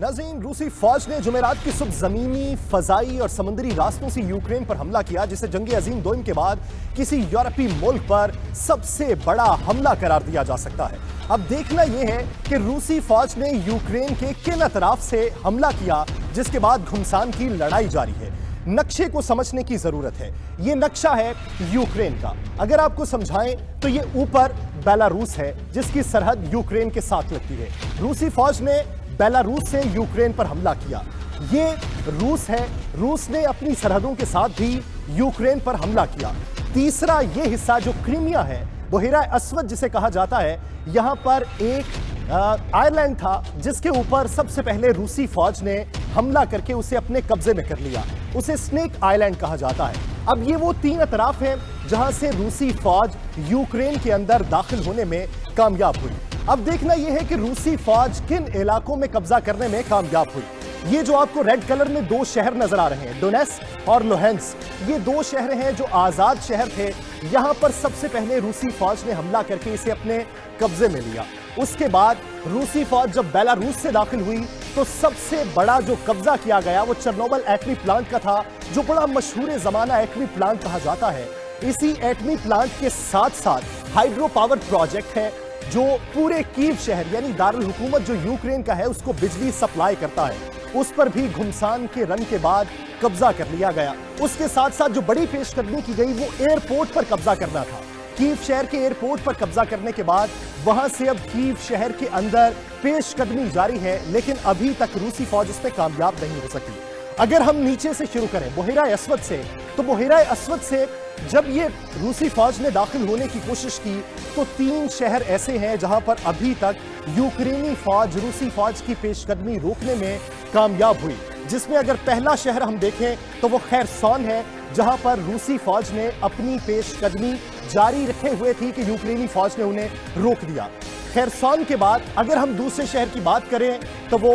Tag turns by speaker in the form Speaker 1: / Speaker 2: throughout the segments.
Speaker 1: नाज़रीन, रूसी फौज ने जुमेरात की सुबह जमीनी, फजाई और समुद्री रास्तों से यूक्रेन पर हमला किया, जिसे जंग अजीम दोइम के बाद किसी यूरोपीय मुल्क पर सबसे बड़ा हमला करार दिया जा सकता है। अब देखना यह है कि रूसी फौज ने यूक्रेन के किन अतराफ से हमला किया, जिसके बाद घुमसान की लड़ाई जारी है। नक्शे को समझने की जरूरत है। यह नक्शा है यूक्रेन का। अगर आपको समझाएं तो यह ऊपर बेलारूस है, जिसकी सरहद यूक्रेन के साथ लगती है। रूसी फौज ने बेलारूस से यूक्रेन पर हमला किया। ये रूस है, रूस ने अपनी सरहदों के साथ भी यूक्रेन पर हमला किया। तीसरा ये हिस्सा जो क्रीमिया है, बहिरा अस्वद जिसे कहा जाता है, यहां पर एक आइलैंड था जिसके ऊपर सबसे पहले रूसी फौज ने हमला करके उसे अपने कब्जे में कर लिया। उसे स्नेक आइलैंड कहा जाता है। अब ये वो तीन अतराफ हैं जहां से रूसी फौज यूक्रेन के अंदर दाखिल होने में कामयाब हुई। अब देखना यह है कि रूसी फौज किन इलाकों में कब्जा करने में कामयाब हुई। ये जो आपको रेड कलर में दो शहर नजर आ रहे हैं, डोनेट्स्क और लुहांस्क, ये दो शहर हैं जो आजाद शहर थे। यहां पर सबसे पहले रूसी फौज ने हमला करके इसे अपने कब्जे में लिया। उसके बाद रूसी फौज जब बेलारूस से दाखिल हुई तो सबसे बड़ा जो कब्जा किया गया वो चेर्नोबिल एटमी प्लांट का था, जो बड़ा मशहूर जमाना एटमी प्लांट कहा जाता है। इसी एटमी प्लांट के साथ साथ हाइड्रो पावर प्रोजेक्ट है जो पूरे कीव शहर यानी दारुल हुकूमत जो यूक्रेन का है उसको बिजली सप्लाई करता है। उस पर भी घुमसान के रन के बाद कब्जा कर लिया गया। उसके साथ साथ जो बड़ी पेशकदमी की गई वो एयरपोर्ट पर कब्जा करना था। कीव शहर के एयरपोर्ट पर कब्जा करने के बाद वहां से अब कीव शहर के अंदर पेशकदमी जारी है, लेकिन अभी तक रूसी फौज इस पे कामयाब नहीं हो सकी। अगर हम नीचे से शुरू करें बहिरा अस्वद से, तो बहिरा अस्वद से जब ये रूसी फौज ने दाखिल होने की कोशिश की तो तीन शहर ऐसे हैं जहां पर अभी तक यूक्रेनी फौज रूसी फौज की पेशकदमी रोकने में कामयाब हुई। जिसमें अगर पहला शहर हम देखें तो वो खैरसॉन है, जहां पर रूसी फौज ने अपनी पेशकदमी जारी रखे हुए थी कि यूक्रेनी फौज ने उन्हें रोक दिया। खैरसॉन के बाद अगर हम दूसरे शहर की बात करें तो वो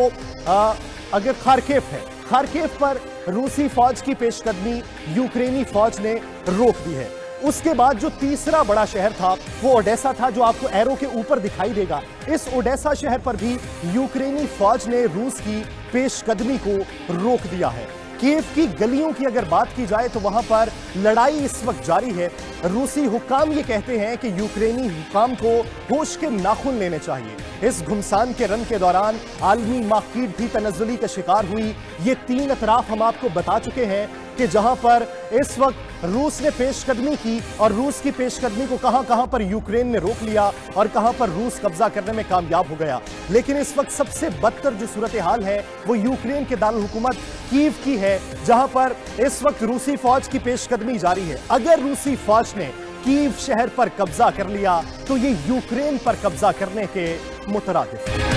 Speaker 1: अगर खार्किव है, खार्किव पर रूसी फौज की पेशकदमी यूक्रेनी फौज ने रोक दी है। उसके बाद जो तीसरा बड़ा शहर था वो ओडेसा था, जो आपको एरो के ऊपर दिखाई देगा। इस ओडेसा शहर पर भी यूक्रेनी फौज ने रूस की पेशकदमी को रोक दिया है। कीव की गलियों की अगर बात की जाए तो वहां पर लड़ाई इस वक्त जारी है। रूसी हुकाम ये कहते हैं कि यूक्रेनी हुकाम को होश के नाखून लेने चाहिए। इस घुमसान के रन के दौरान आलमी मार्केट भी तनज़्ज़ुली का शिकार हुई। ये तीन अतराफ हम आपको बता चुके हैं कि जहां पर इस वक्त रूस ने पेशकदमी की और रूस की पेशकदमी को कहां पर यूक्रेन ने रोक लिया और कहां पर रूस कब्जा करने में कामयाब हो गया। लेकिन इस वक्त सबसे बदतर जो सूरत हाल है वो यूक्रेन के दारुल हुकूमत कीव की है, जहां पर इस वक्त रूसी फौज की पेशकदमी जारी है। अगर रूसी फौज ने कीव शहर पर कब्जा कर लिया तो ये यूक्रेन पर कब्जा करने के मुतरादिफ है।